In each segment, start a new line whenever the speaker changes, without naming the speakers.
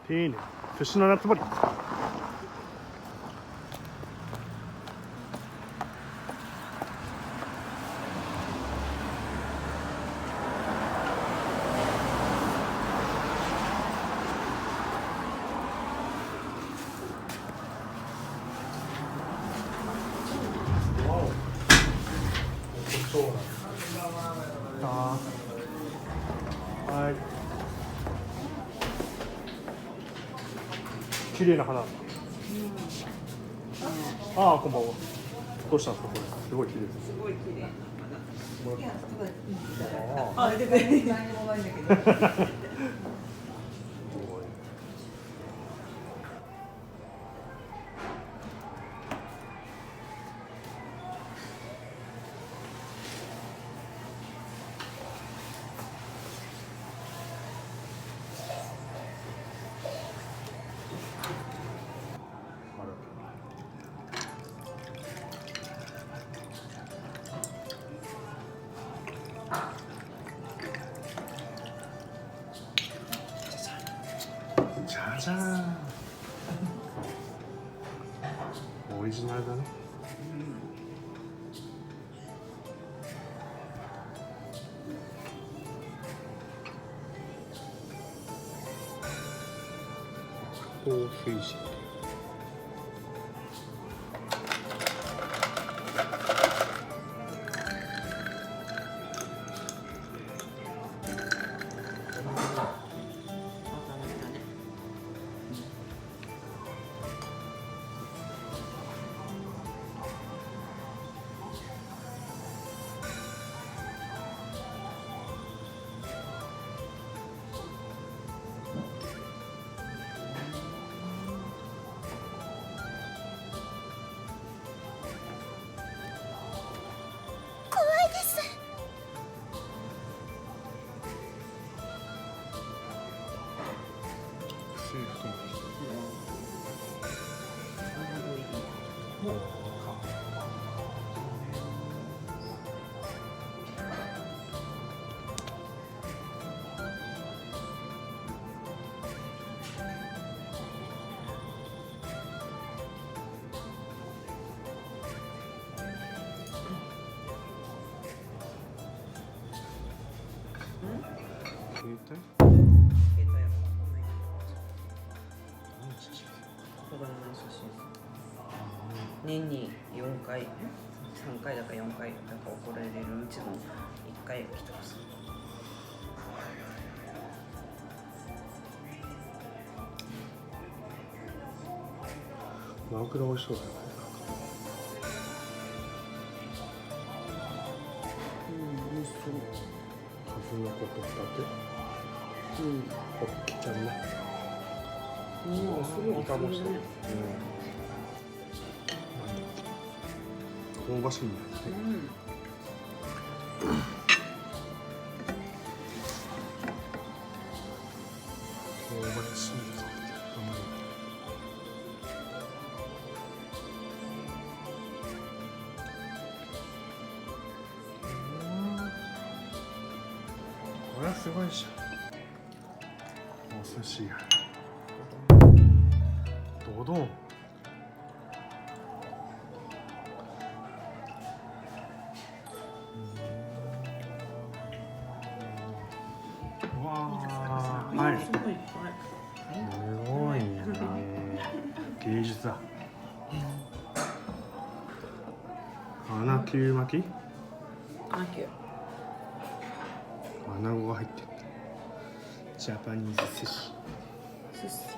丁寧。寿司の夏堀。はい。綺麗な花。ああ、こんばんは。どうしたんですか、これ。すごい綺麗です。
すごい綺麗な花。いや、すごい。
あ
で、何もないんだけど。
じゃじゃーん。オリジナルだね。香水師。携帯？
携帯は子供の写真。年に4回、3回だか4回だか怒られるうちの1回来てます。
マグロ美味しそうだね。
美味しそう。
数の子とホッキちゃんね。
すごい
イカもしてる。香ばしいんだよね。香ばしいぞ。これはすごいじゃん。お寿司がドドン。うわー、はい。
すごいいっぱい。
すごいね。芸術だ。穴球巻き？穴子が入ってる。ジャパニーズ寿司。
寿司。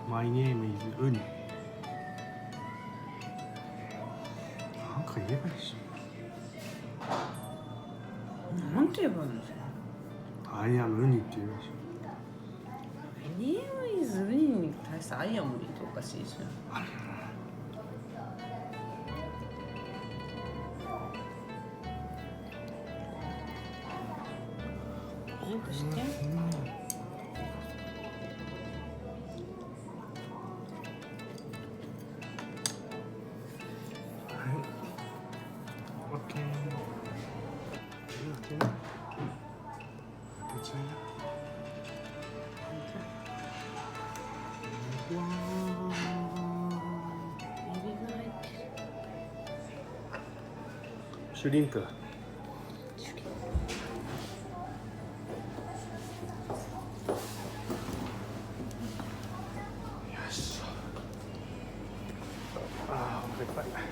My name is ウニ。なんか言えばいいし。
なんて言えばいいんですか。
アイアムウニって言えばいいし。
ネームイズウニに対してアイアムリっておかしいじゃん。として、エビが入ってる。
シュリンクだ。ああ、お腹いっぱい。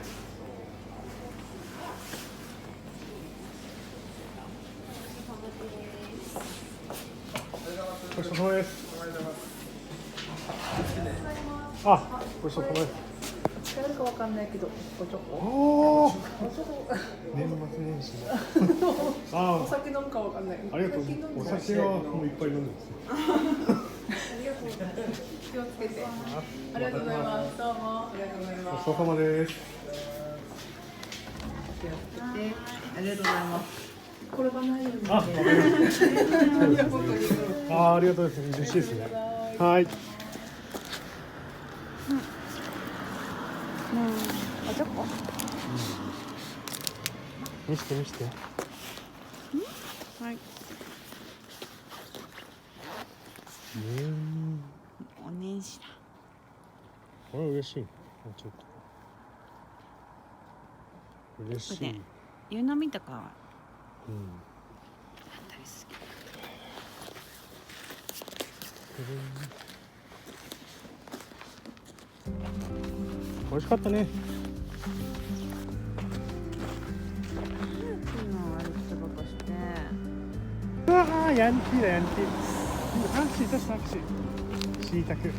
ごちそうさまです。あ、ごちそうさまです。
使えるかわかんないけど、おちょこ。
おお。
おちょこ。
年末年始だ。あ
お酒飲むかわかんない。
あ、ありがとう。お酒はもういっぱい飲んでますよ。
ありがとうございます。気をつけて。ありがとうございます。どうもありがとうございます。
ごちそうさまです。
気をつけて。ありがとうございます。転ばないように。
あ、わかりました。あ、ありがとうございます。嬉しいですね。はい。
おちょこ。
見して見して。
はい。お年始だ。
これ嬉しい。ちょっと。嬉しい。
湯飲みとかは。あったりする。
美味しかったね。うわあ、ヤンキーだヤンキー。タクシー、タクシー。しいたく。